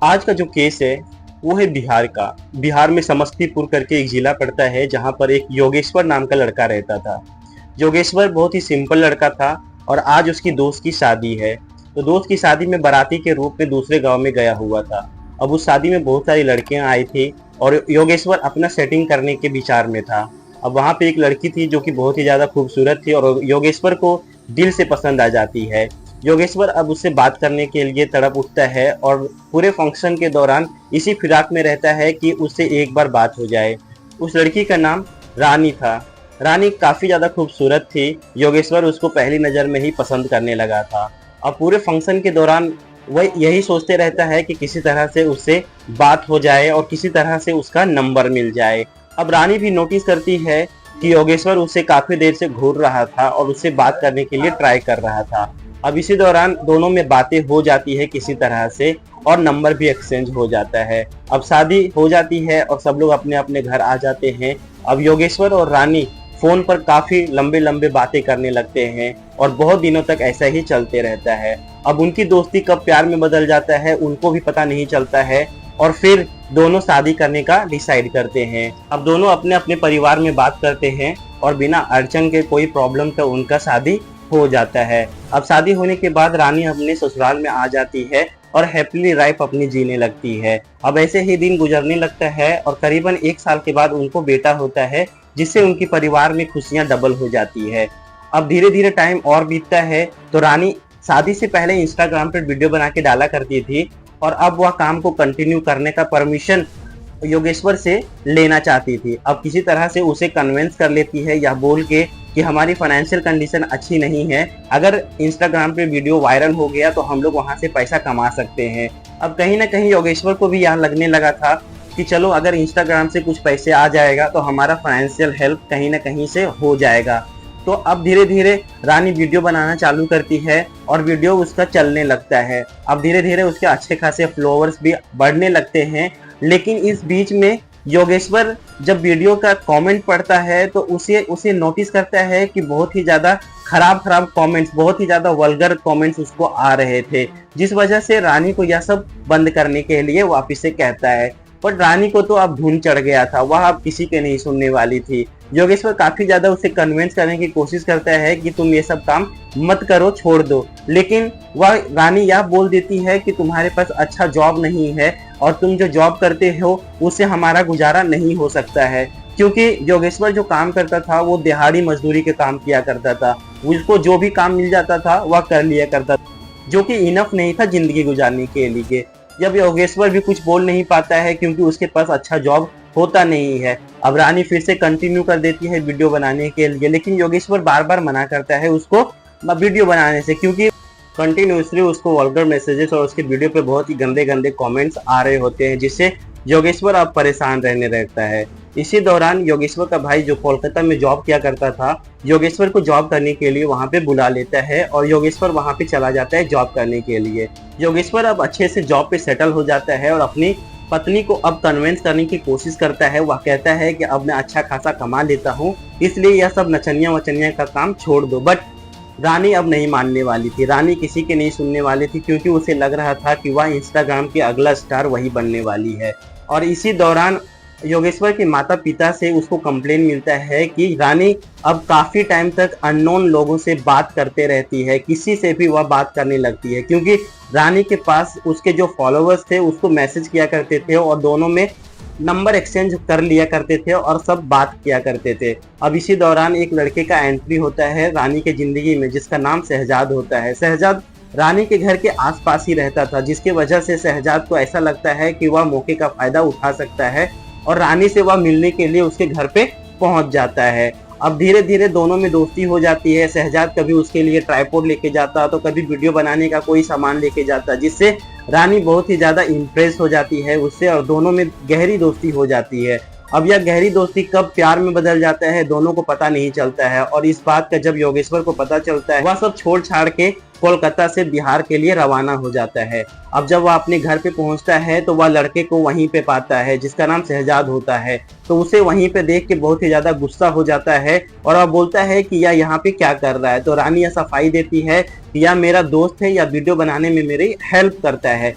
आज का जो केस है वो है बिहार का। बिहार में समस्तीपुर करके एक जिला पड़ता है जहाँ पर एक योगेश्वर नाम का लड़का रहता था। योगेश्वर बहुत ही सिंपल लड़का था और आज उसकी दोस्त की शादी है। तो दोस्त की शादी में बाराती के रूप में दूसरे गांव में गया हुआ था। अब उस शादी में बहुत सारी लड़कियां आई थी और योगेश्वर अपना सेटिंग करने के विचार में था। अब वहां पे एक लड़की थी जो कि बहुत ही ज्यादा खूबसूरत थी और योगेश्वर को दिल से पसंद आ जाती है। योगेश्वर अब उससे बात करने के लिए तड़प उठता है और पूरे फंक्शन के दौरान इसी फिराक में रहता है कि उससे एक बार बात हो जाए। उस लड़की का नाम रानी था। रानी काफी ज्यादा खूबसूरत थी। योगेश्वर उसको पहली नजर में ही पसंद करने लगा था। अब पूरे फंक्शन के दौरान वह यही सोचते रहता है कि किसी तरह से उससे बात हो जाए और किसी तरह से उसका नंबर मिल जाए। अब रानी भी नोटिस करती है कि योगेश्वर उससे काफी देर से घूर रहा था और उससे बात करने के लिए ट्राई कर रहा था। अब इसी दौरान दोनों में बातें हो जाती है किसी तरह से और नंबर भी एक्सचेंज हो जाता है। अब शादी हो जाती है और सब लोग अपने अपने घर आ जाते हैं। अब योगेश्वर और रानी फोन पर काफी लंबे लंबे बातें करने लगते हैं और बहुत दिनों तक ऐसा ही चलते रहता है। अब उनकी दोस्ती कब प्यार में बदल जाता है उनको भी पता नहीं चलता है और फिर दोनों शादी करने का डिसाइड करते हैं। अब दोनों अपने अपने परिवार में बात करते हैं और बिना अड़चन के कोई प्रॉब्लम का उनका शादी हो जाता है। अब शादी होने के बाद रानी अपने ससुराल में आ जाती है और हैप्पीली लाइफ अपनी जीने लगती है। अब ऐसे ही दिन गुजरने लगता है और करीबन 1 साल के बाद उनको बेटा होता है जिससे उनकी परिवार में खुशियां डबल हो जाती है। अब धीरे धीरे टाइम और बीतता है तो रानी शादी से पहले इंस्टाग्राम पर वीडियो बना के डाला करती थी और अब वह काम को कंटिन्यू करने का परमिशन योगेश्वर से लेना चाहती थी। अब किसी तरह से उसे कन्विंस कर लेती है या बोल के कि हमारी फाइनेंशियल कंडीशन अच्छी नहीं है, अगर इंस्टाग्राम पे वीडियो वायरल हो गया तो हम लोग वहां से पैसा कमा सकते हैं। अब कहीं ना कहीं योगेश्वर को भी यह लगने लगा था कि चलो अगर इंस्टाग्राम से कुछ पैसे आ जाएगा तो हमारा फाइनेंशियल हेल्प कहीं ना कहीं से हो जाएगा। तो अब धीरे धीरे रानी वीडियो बनाना चालू करती है और वीडियो उसका चलने लगता है। अब धीरे धीरे उसके अच्छे खासे फॉलोअर्स भी बढ़ने लगते हैं। लेकिन इस बीच में योगेश्वर जब वीडियो का कमेंट पढ़ता है तो उसे नोटिस करता है कि बहुत ही ज्यादा खराब कमेंट्स, बहुत ही ज्यादा वल्गर कमेंट्स उसको आ रहे थे, जिस वजह से रानी को यह सब बंद करने के लिए वापिस से कहता है। पर रानी को तो अब धुन चढ़ गया था, वह अब किसी के नहीं सुनने वाली थी। योगेश्वर काफी ज्यादा उसे कन्विंस करने की कोशिश करता है कि तुम ये सब काम मत करो, छोड़ दो, लेकिन वह रानी यह बोल देती है कि तुम्हारे पास अच्छा जॉब नहीं है और तुम जो जॉब करते हो उससे हमारा गुजारा नहीं हो सकता है। क्योंकि योगेश्वर जो काम करता था वो दिहाड़ी मजदूरी के काम किया करता था। उसको जो भी काम मिल जाता था वह कर लिया करता था, जो कि इनफ नहीं था जिंदगी गुजारने के लिए। जब योगेश्वर भी कुछ बोल नहीं पाता है क्योंकि उसके पास अच्छा जॉब होता नहीं है। अब रानी फिर से कंटिन्यू कर देती है वीडियो बनाने के लिए, लेकिन योगेश्वर बार बार मना करता है उसको वीडियो बनाने से, क्योंकि कंटिन्यूसली उसको वल्गर मैसेजेस और उसके वीडियो पे बहुत ही गंदे गंदे कमेंट्स आ रहे होते हैं, जिससे योगेश्वर अब परेशान रहने लगता है। इसी दौरान योगेश्वर का भाई जो कोलकाता में जॉब किया करता था, योगेश्वर को जॉब करने के लिए वहां पे बुला लेता है और योगेश्वर वहां पे चला जाता है जॉब करने के लिए। योगेश्वर अब अच्छे से जॉब पे सेटल हो जाता है और अपनी पत्नी को अब कन्विंस करने की कोशिश करता है। वह कहता है कि अब मैं अच्छा खासा कमा लेता हूँ, इसलिए यह सब नचनिया वचनिया का काम छोड़ दो। बट रानी अब नहीं मानने वाली थी। रानी किसी के नहीं सुनने वाली थी, क्योंकि उसे लग रहा था कि वह इंस्टाग्राम की अगला स्टार वही बनने वाली है। और इसी दौरान योगेश्वर के माता पिता से उसको कंप्लेन मिलता है कि रानी अब काफी टाइम तक अननोन लोगों से बात करते रहती है, किसी से भी वह बात करने लगती है, क्योंकि रानी के पास उसके जो फॉलोअर्स थे उसको मैसेज किया करते थे और दोनों में नंबर एक्सचेंज कर लिया करते थे और सब बात किया करते थे। अब इसी दौरान एक लड़के का एंट्री होता है रानी के जिंदगी में, जिसका नाम शहजाद होता है। शहजाद रानी के घर के आसपास ही रहता था, जिसके वजह से शहजाद को ऐसा लगता है कि वह मौके का फायदा उठा सकता है और रानी से वह मिलने के लिए उसके घर पे पहुंच जाता है। अब धीरे धीरे दोनों में दोस्ती हो जाती है। शहजाद कभी उसके लिए ट्राइपॉड लेके जाता तो कभी वीडियो बनाने का कोई सामान लेके जाता, जिससे रानी बहुत ही ज्यादा इम्प्रेस हो जाती है उससे और दोनों में गहरी दोस्ती हो जाती है। अब यह गहरी दोस्ती कब प्यार में बदल जाता है दोनों को पता नहीं चलता है, और इस बात का जब योगेश्वर को पता चलता है वह सब छोड़ छाड़ के कोलकाता से बिहार के लिए रवाना हो जाता है। अब जब वह अपने घर पे पहुंचता है तो वह लड़के को वहीं पे पाता है जिसका नाम शहजाद होता है। तो उसे वहीं पे देख के बहुत ही ज्यादा गुस्सा हो जाता है और वह बोलता है कि यह यहाँ पे क्या कर रहा है। तो रानी यह सफाई देती है कि यह मेरा दोस्त है या वीडियो बनाने में मेरी हेल्प करता है।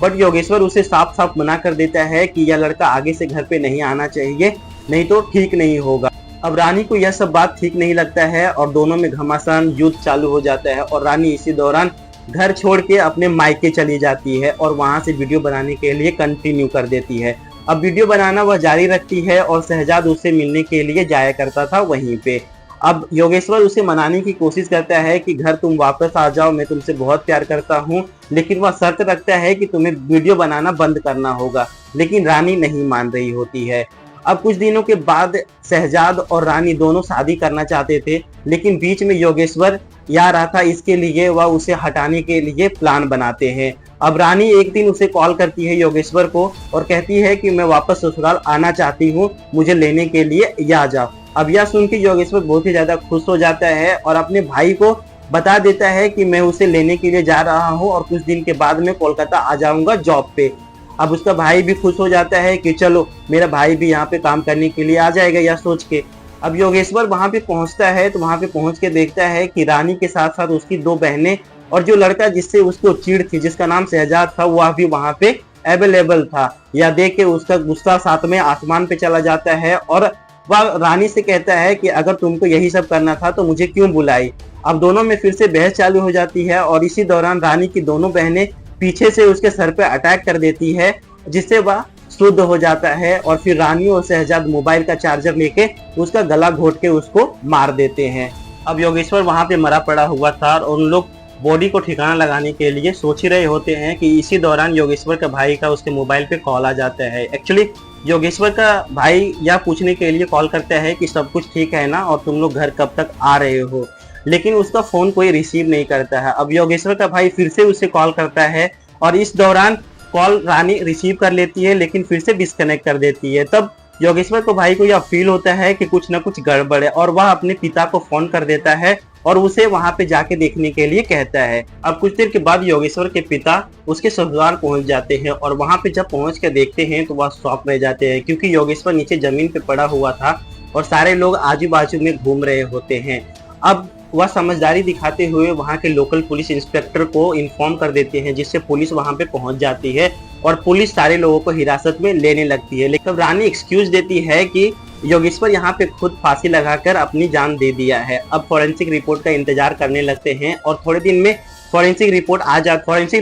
बट योगेश्वर उसे साफ साफ मना कर देता है कि यह लड़का आगे से घर पे नहीं आना चाहिए, नहीं तो ठीक नहीं होगा। अब रानी को यह सब बात ठीक नहीं लगता है और दोनों में घमासान युद्ध चालू हो जाता है और रानी इसी दौरान घर छोड़ के अपने मायके चली जाती है और वहां से वीडियो बनाने के लिए कंटिन्यू कर देती है। अब वीडियो बनाना वह जारी रखती है और शहजाद उससे मिलने के लिए जाया करता था वहीं पे। अब योगेश्वर उसे मनाने की कोशिश करता है कि घर तुम वापस आ जाओ, मैं तुमसे बहुत प्यार करता हूँ, लेकिन वह शर्त रखता है कि तुम्हें वीडियो बनाना बंद करना होगा, लेकिन रानी नहीं मान रही होती है। अब कुछ दिनों के बाद शहजाद और रानी दोनों शादी करना चाहते थे, लेकिन बीच में योगेश्वर आ रहा था, इसके लिए वह उसे हटाने के लिए प्लान बनाते हैं। अब रानी एक दिन उसे कॉल करती है योगेश्वर को और कहती है कि मैं वापस ससुराल आना चाहती हूँ, मुझे लेने के लिए आ जाओ। अब यह सुन के योगेश्वर बहुत ही ज्यादा खुश हो जाता है और अपने भाई को बता देता है कि मैं उसे लेने के लिए जा रहा हूँ और कुछ दिन के बाद मैं कोलकाता आ जाऊंगा जॉब पे। अब उसका भाई भी खुश हो जाता है कि चलो मेरा भाई भी यहाँ पे काम करने के लिए आ जाएगा, यह सोच के। अब योगेश्वर वहां पे पहुंचता है तो वहां पे पहुंच के देखता है कि रानी के साथ साथ उसकी 2 बहनें और जो लड़का जिससे उसको चिढ़ थी, जिसका नाम शहजाद था, वह भी वहां पे अवेलेबल था। यह देख के उसका गुस्सा 7वें आसमान पे चला जाता है और वह रानी से कहता है कि अगर तुमको यही सब करना था तो मुझे क्यों बुलाई। अब दोनों में फिर से बहस चालू हो जाती है और इसी दौरान रानी की दोनों बहनें पीछे से उसके सर पे अटैक कर देती है, जिससे वह शुद्ध हो जाता है और फिर रानी और शहजाद मोबाइल का चार्जर लेके उसका गला घोट के उसको मार देते हैं। अब योगेश्वर वहां पे मरा पड़ा हुआ था और उन लोग बॉडी को ठिकाना लगाने के लिए सोच ही रहे होते हैं कि इसी दौरान योगेश्वर का भाई का उसके मोबाइल पे कॉल आ जाता है। एक्चुअली योगेश्वर का भाई यह पूछने के लिए कॉल करता है कि सब कुछ ठीक है ना और तुम लोग घर कब तक आ रहे हो, लेकिन उसका फोन कोई रिसीव नहीं करता है। अब योगेश्वर का भाई फिर से उसे कॉल करता है और इस दौरान कॉल रानी रिसीव कर लेती है लेकिन फिर से डिस्कनेक्ट कर देती है। तब योगेश्वर को भाई को यह फील होता है कि कुछ ना कुछ गड़बड़ है और वह अपने पिता को फोन कर देता है और उसे वहां पे जाके देखने के लिए कहता है। अब कुछ देर के बाद योगेश्वर के पिता उसके ससुराल पहुंच जाते हैं और वहां पे जब पहुंच के देखते हैं तो वह शॉक रह जाते हैं, क्योंकि योगेश्वर नीचे जमीन पे पड़ा हुआ था और सारे लोग आजू बाजू में घूम रहे होते हैं। अब वह समझदारी दिखाते हुए वहां के लोकल पुलिस इंस्पेक्टर को इन्फॉर्म कर देते हैं, जिससे पुलिस वहां पे पहुंच जाती है और पुलिस सारे लोगों को हिरासत में लेने लगती है। लेकिन रानी एक्सक्यूज देती है कि योगेश्वर यहाँ पे खुद फांसी लगाकर अपनी जान दे दिया है। अब फॉरेंसिक रिपोर्ट का इंतजार करने लगते हैं और थोड़े दिन में फॉरेंसिक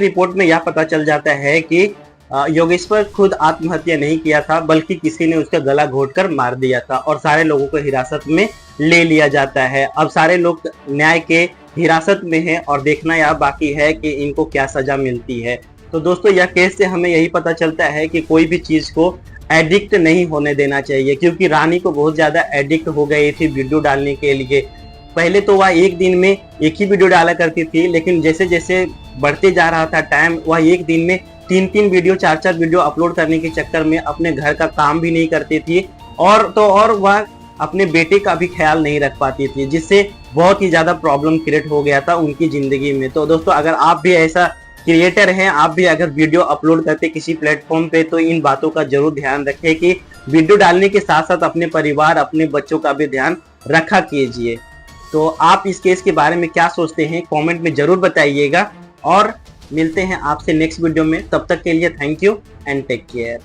रिपोर्ट में यह पता चल जाता है कि योगेश्वर खुद आत्महत्या नहीं किया था, बल्कि किसी ने उसका गला घोटकर मार दिया था और सारे लोगों को हिरासत में ले लिया जाता है। अब सारे लोग न्याय के हिरासत में हैं और देखना यह बाकी है कि इनको क्या सजा मिलती है। तो दोस्तों, यह केस से हमें यही पता चलता है कि कोई भी चीज को एडिक्ट नहीं होने देना चाहिए, क्योंकि रानी को बहुत ज्यादा एडिक्ट हो गई थी वीडियो डालने के लिए। पहले तो वह एक दिन में एक ही वीडियो डाला करती थी, लेकिन जैसे जैसे बढ़ते जा रहा था टाइम, वह एक दिन में 3-3 वीडियो 4-4 वीडियो अपलोड करने के चक्कर में अपने घर का काम भी नहीं करती थी और वह अपने बेटे का भी ख्याल नहीं रख पाती थी, जिससे बहुत ही ज्यादा प्रॉब्लम क्रिएट हो गया था उनकी जिंदगी में। तो दोस्तों, अगर आप भी ऐसा क्रिएटर हैं, आप भी अगर वीडियो अपलोड करते किसी प्लेटफॉर्म पे, तो इन बातों का जरूर ध्यान रखें कि वीडियो डालने के साथ साथ अपने परिवार, अपने बच्चों का भी ध्यान रखा कीजिए। तो आप इस केस के बारे में क्या सोचते हैं, कमेंट में जरूर बताइएगा और मिलते हैं आपसे नेक्स्ट वीडियो में। तब तक के लिए thank you and take care.